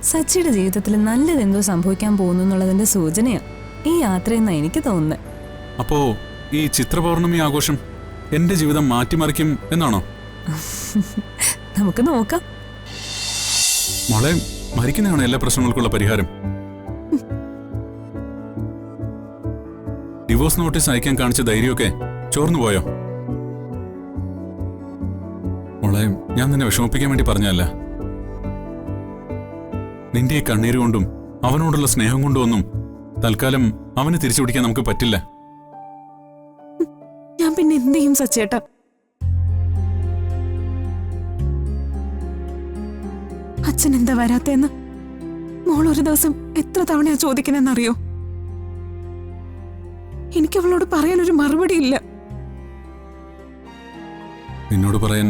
സച്ചിയുടെ ജീവിതത്തിൽ നല്ലതെന്തോ സംഭവിക്കാൻ പോകുന്നു എന്നുള്ളതിന്റെ സൂചനയാ ഈ യാത്രയെന്നാ എനിക്ക് തോന്നുന്നത്. അപ്പോ ഈ ചിത്രപൗർണമി ആഘോഷം എന്റെ ജീവിതം മാറ്റിമറിക്കും എന്നാണോ? നമുക്ക് നോക്കാം. മോളെ, മരിക്കുന്നതാണ് എല്ലാ പ്രശ്നങ്ങൾക്കുള്ള പരിഹാരം. ഡിവോഴ്സ് നോട്ടീസ് അയക്കാൻ കാണിച്ച ധൈര്യമൊക്കെ ചോർന്നു പോയോ? മോളെ, ഞാൻ നിന്നെ വിഷമിപ്പിക്കാൻ വേണ്ടി പറഞ്ഞല്ല. നിന്റെ ഈ കണ്ണീര് കൊണ്ടും അവനോടുള്ള സ്നേഹം കൊണ്ടും ഒന്നും തൽക്കാലം അവനെ തിരിച്ചു പിടിക്കാൻ നമുക്ക് പറ്റില്ല. ഞാൻ പിന്നെ എന്ത് ചെയ്യും സച്ചേട്ടാ? അച്ഛൻ എന്താ വരാത്തേന്ന് മോൾ ഒരു ദിവസം എത്ര തവണയാ ചോദിക്കണെന്നറിയോ? എനിക്ക് അവളോട് പറയാനൊരു മറുപടി ഇല്ല. നിന്നോട് പറയാൻ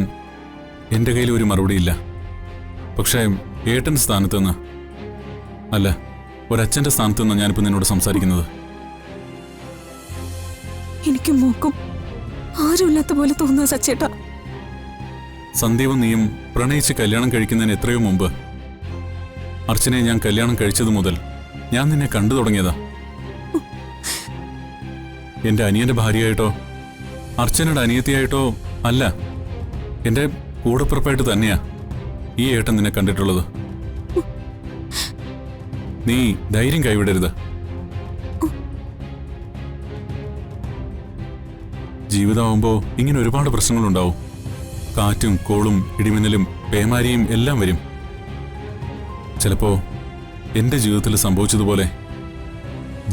എന്റെ കയ്യിൽ ഒരു മറുപടിയില്ല. പക്ഷേ ഏട്ടന്റെ സ്ഥാനത്ത് നിന്ന് അല്ല, ഒരച്ഛന്റെ സ്ഥാനത്ത് നിന്ന് ഞാനിപ്പോ നിന്നോട് സംസാരിക്കുന്നത്. എനിക്ക് മൂക്കും ആരുമില്ലാത്ത പോലെ തോന്നുക സച്ചേട്ടാ. സന്ദീപും നീയും പ്രണയിച്ച് കല്യാണം കഴിക്കുന്നതിന് എത്രയോ മുമ്പ് അർച്ചനയെ ഞാൻ കല്യാണം കഴിച്ചതു മുതൽ ഞാൻ നിന്നെ കണ്ടു തുടങ്ങിയതാ. എന്റെ അനിയന്റെ ഭാര്യയായിട്ടോ അർച്ചനയുടെ അനിയത്തിയായിട്ടോ അല്ല, എന്റെ കൂടപ്പിറപ്പായിട്ട് തന്നെയാ ഈ ഏട്ടൻ നിന്നെ കണ്ടിട്ടുള്ളത്. നീ ധൈര്യം കൈവിടരുത്. ജീവിതമാകുമ്പോ ഇങ്ങനെ ഒരുപാട് പ്രശ്നങ്ങളുണ്ടാവും. കാറ്റും കോളും ഇടിമിന്നലും പേമാരിയും എല്ലാം വരും. ചിലപ്പോ എന്റെ ജീവിതത്തിൽ സംഭവിച്ചതുപോലെ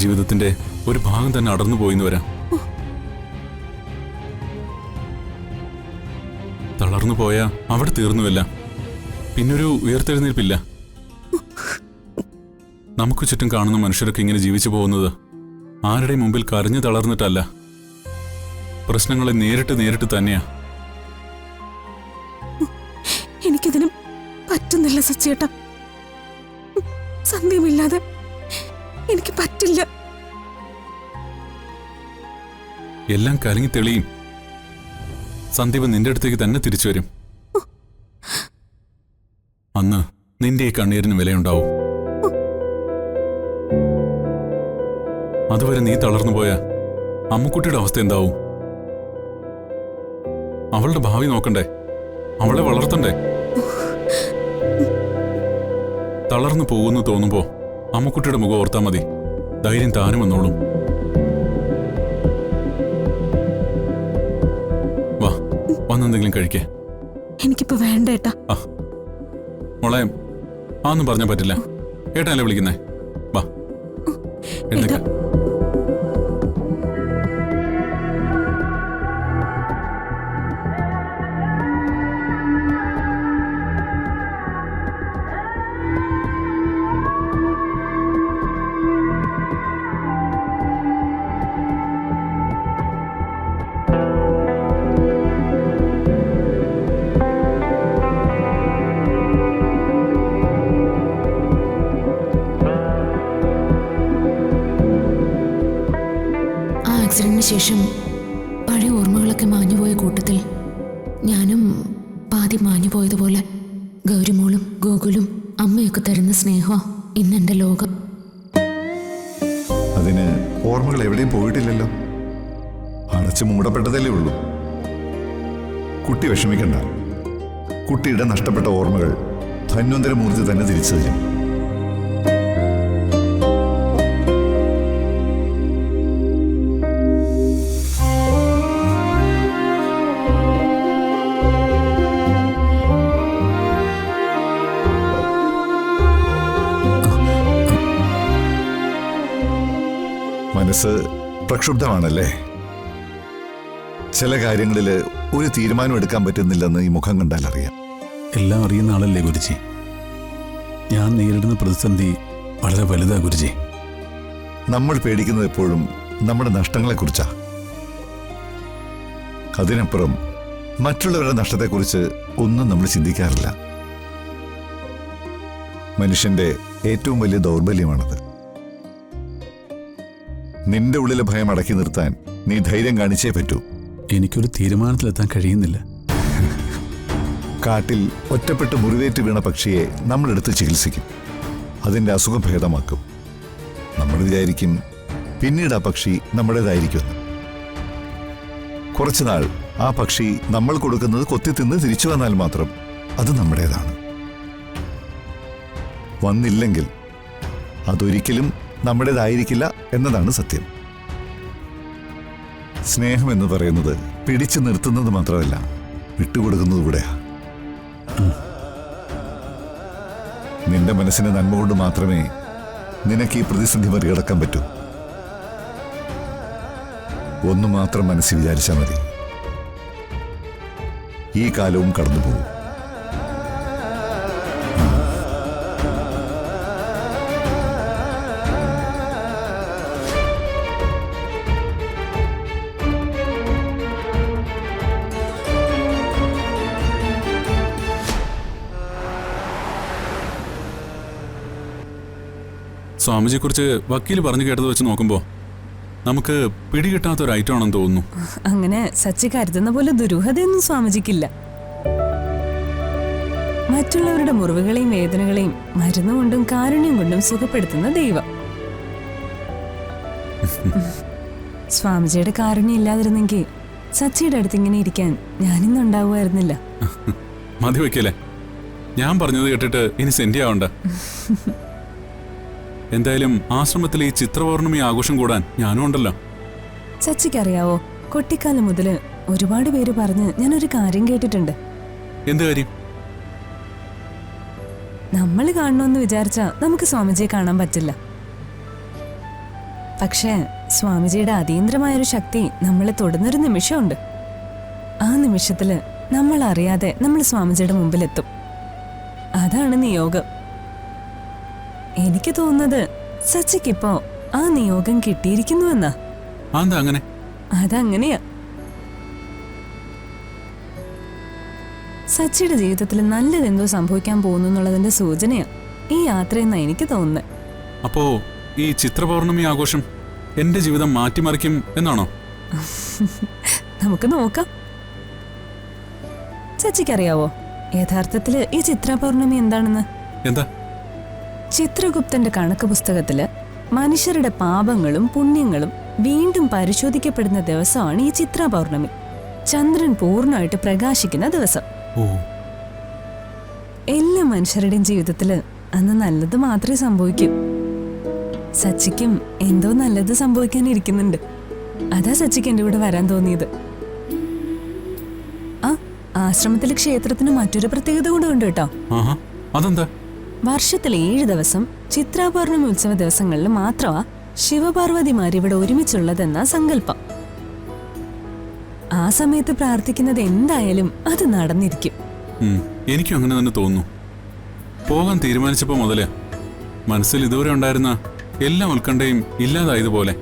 ജീവിതത്തിന്റെ ഒരു ഭാഗം തന്നെ അടർന്നു പോയിന്ന് വരാം. തളർന്നു പോയാ അവിടെ തീർന്നുവല്ല, പിന്നൊരു ഉയർത്തെഴുന്നേൽപ്പില്ല. നമുക്ക് ചുറ്റും കാണുന്ന മനുഷ്യരൊക്കെ ഇങ്ങനെ ജീവിച്ചു പോകുന്നത് ആരുടെ മുമ്പിൽ കരഞ്ഞു തളർന്നിട്ടല്ല, പ്രശ്നങ്ങളെ നേരിട്ട് തന്നെയാ. എനിക്കതിന് പറ്റുന്നില്ല സച്ചേട്ടാ. സന്ധ്യമില്ലാതെ എനിക്ക് പറ്റില്ല. എല്ലാം കലങ്ങി തെളിയും. സന്ദീപ് നിന്റെ അടുത്തേക്ക് തന്നെ തിരിച്ചു വരും. അന്ന് നിന്റെ ഈ കണ്ണീരിന് വിലയുണ്ടാവും. അതുവരെ നീ തളർന്നു പോയ അമ്മുക്കുട്ടിയുടെ അവസ്ഥ എന്താവും? അവളുടെ ഭാവി നോക്കണ്ടേ? അവളെ വളർത്തണ്ടേ? തളർന്നു പോകുന്നു തോന്നുമ്പോ അമ്മുക്കുട്ടിയുടെ മുഖം ഓർത്താ മതി. ധൈര്യം താനും വന്നോളും. വാ, വന്നെന്തെങ്കിലും കഴിക്കേ. എനിക്കിപ്പോ വേണ്ട ഏട്ടാ. മോളെ, ആന്നും പറഞ്ഞാ പറ്റില്ല. ഏട്ടനല്ലേ വിളിക്കുന്നേ? വാ, എഴുന്നേക്ക. ആക്സിഡന്റിന് ശേഷം പഴയ ഓർമ്മകളൊക്കെ മാഞ്ഞുപോയ കൂട്ടത്തിൽ ഞാനും പാതി മാഞ്ഞുപോയതുപോലെ ഗൗരിമോളും ഗോകുലും അമ്മയൊക്കെ തരുന്ന സ്നേഹം ഇന്നെന്റെ ലോകം. അതിന് ഓർമ്മകൾ എവിടെയും പോയിട്ടില്ലല്ലോ, അടച്ചു മൂടപ്പെട്ടതല്ലേ ഉള്ളൂ. കുട്ടി വിഷമിക്കണ്ട. കുട്ടിയുടെ നഷ്ടപ്പെട്ട ഓർമ്മകൾ ധന്വന്തരമൂർത്തി തന്നെ തിരിച്ചു തരും. മനസ്സ് പ്രക്ഷുബ്ധമാണല്ലേ? ചില കാര്യങ്ങളിൽ ഒരു തീരുമാനം എടുക്കാൻ പറ്റുന്നില്ലെന്ന് ഈ മുഖം കണ്ടാൽ അറിയാം. എല്ലാം അറിയുന്ന ആളല്ലേ ഗുരുജി. ഞാൻ നേരിടുന്ന പ്രതിസന്ധി വളരെ വലുതാ ഗുരുജി. നമ്മൾ പേടിക്കുന്നത് എപ്പോഴും നമ്മുടെ നഷ്ടങ്ങളെക്കുറിച്ചാ. അതിനപ്പുറം മറ്റുള്ളവരുടെ നഷ്ടത്തെക്കുറിച്ച് ഒന്നും നമ്മൾ ചിന്തിക്കാറില്ല. മനുഷ്യന്റെ ഏറ്റവും വലിയ ദൗർബല്യമാണത്. നിന്റെ ഉള്ളിലെ ഭയം അടക്കി നിർത്താൻ നീ ധൈര്യം കാണിച്ചേ പറ്റൂ. എനിക്കൊരു തീരുമാനത്തിലെത്താൻ കഴിയുന്നില്ല. കാട്ടിൽ ഒറ്റപ്പെട്ട് മുറിവേറ്റ് വീണ പക്ഷിയെ നമ്മളെടുത്ത് ചികിത്സിക്കും. അതിൻ്റെ അസുഖം ഭേദമാക്കും. നമ്മൾ വിചാരിക്കും പിന്നീട് ആ പക്ഷി നമ്മുടേതായിരിക്കുമെന്ന്. കുറച്ചുനാൾ ആ പക്ഷി നമ്മൾ കൊടുക്കുന്നത് കൊത്തി തിന്ന് തിരിച്ചു വന്നാൽ മാത്രം അത് നമ്മുടേതാണ്. വന്നില്ലെങ്കിൽ അതൊരിക്കലും നമ്മുടേതായിരിക്കില്ല എന്നതാണ് സത്യം. സ്നേഹം എന്ന് പറയുന്നത് പിടിച്ചു നിർത്തുന്നത് മാത്രമല്ല, വിട്ടുകൊടുക്കുന്നത് കൂടെയാ. നിന്റെ മനസ്സിന് നന്മ കൊണ്ട് മാത്രമേ നിനക്ക് ഈ പ്രതിസന്ധി മറികടക്കാൻ പറ്റൂ. ഒന്നു മാത്രം മനസ്സിൽ വിചാരിച്ചാൽ മതി, ഈ കാലവും കടന്നു പോകും. സ്വാമിജിയെക്കുറിച്ച് വക്കീൽ പറഞ്ഞു കേട്ടത് വെച്ച് നോക്കുമ്പോൾ നമുക്ക് പിടികിട്ടാത്ത ഒരു ഐറ്റം ആണെന്ന് തോന്നുന്നു. അങ്ങനെ സച്ചി കരുതുന്ന പോലെ ദുരൂഹതയൊന്നും സ്വാമിജിക്കില്ല. മറ്റുള്ളവരുടെ മുറിവുകളെയും വേദനകളെയും മരുന്നുകൊണ്ടും കാരുണ്യം കൊണ്ടും സുഖപ്പെടുത്തുന്ന ദൈവം. സ്വാമിജിയുടെ കാരുണ്യം ഇല്ലാതിരുന്നെങ്കിൽ സച്ചിയുടെ അടുത്ത് ഇങ്ങനെ ഇരിക്കാൻ ഞാനിന്നുണ്ടാവുമായിരുന്നില്ല. മതി വയ്ക്കല്ലേ, ഞാൻ പറഞ്ഞത് കേട്ടിട്ട് ഇനി സെന്റി ആവണ്ട. എന്തായാലും ആശ്രമത്തിലെ ഈ ചിത്രപൗർണമി ആഘോഷം കൂടാൻ ഞാനും ഉണ്ടല്ലോ. സച്ചിക്കറിയാവോ, കുട്ടിക്കാലം മുതല് ഒരുപാട് പേര് പറഞ്ഞ് ഞാനൊരു കാര്യം കേട്ടിട്ടുണ്ട്. എന്ത് കാര്യം? നമ്മൾ കാണണമെന്ന് വിചാരിച്ചാ നമുക്ക് സ്വാമിജിയെ കാണാൻ പറ്റില്ല. പക്ഷേ സ്വാമിജിയുടെ അതീന്ദ്രമായൊരു ശക്തി നമ്മളെ തൊടുന്നൊരു നിമിഷമുണ്ട്. ആ നിമിഷത്തില് നമ്മൾ അറിയാതെ നമ്മൾ സ്വാമിജിയുടെ മുമ്പിലെത്തും. അതാണ് നിയോഗം. എനിക്ക് തോന്നുന്നത് സച്ചിക്കിപ്പോ ആ നിയോഗം കിട്ടിയിരിക്കുന്നുവെന്നാ. എന്താ അങ്ങനെ? അതങ്ങനെയാ. സച്ചിയുടെ ജീവിതത്തിൽ നല്ലതെന്തോ സംഭവിക്കാൻ പോകുന്നു എന്നുള്ളതിന്റെ സൂചനയാ ഈ യാത്രയെന്നാ എനിക്ക് തോന്നുന്നത്. അപ്പോ ഈ ചിത്രപൗർണമി ആഘോഷം എന്റെ ജീവിതം മാറ്റിമറിക്കും എന്നാണോ? നമുക്ക് നോക്കാം. സച്ചിക്കറിയാവോ യഥാർത്ഥത്തില് ഈ ചിത്രപൗർണമി എന്താണെന്ന്? എന്താ? ചിത്രഗുപ്തന്റെ കണക്ക് പുസ്തകത്തില് മനുഷ്യരുടെ പാപങ്ങളും പുണ്യങ്ങളും വീണ്ടും പരിശോധിക്കപ്പെടുന്ന ദിവസമാണ് ഈ ചിത്രപൗർണമി. ചന്ദ്രൻ പൂർണ്ണമായിട്ട് പ്രകാശിക്കുന്ന ദിവസം. എല്ലാ മനുഷ്യരുടെയും ജീവിതത്തില് അന്ന് നല്ലത് മാത്രമേ സംഭവിക്കൂ. സച്ചിക്കും എന്തോ നല്ലത് സംഭവിക്കാനിരിക്കുന്നുണ്ട്. അതാ സച്ചിക്ക് എന്റെ കൂടെ വരാൻ തോന്നിയത്. ആ ആശ്രമത്തിലെ ക്ഷേത്രത്തിന് മറ്റൊരു പ്രത്യേകത കൂടെ ഉണ്ട് കേട്ടോ. അതെന്താ? വർഷത്തിൽ 7 ദിവസം ചിത്രപൗർണമി ഉത്സവ ദിവസങ്ങളിൽ മാത്രമാ ശിവപാർവതിമാർ ഇവിടെ ഒരുമിച്ചുള്ളതെന്ന സങ്കല്പം. ആ സമയത്ത് പ്രാർത്ഥിക്കുന്നത് എന്തായാലും അത് നടന്നിരിക്കും. എനിക്കും അങ്ങനെ തന്നെ തോന്നുന്നു. പോകാൻ തീരുമാനിച്ചപ്പോ മുതലേ മനസ്സിൽ ഇതുവരെ ഉണ്ടായിരുന്ന എല്ലാ ഉത്കണ്ഠയും ഇല്ലാതായതുപോലെ.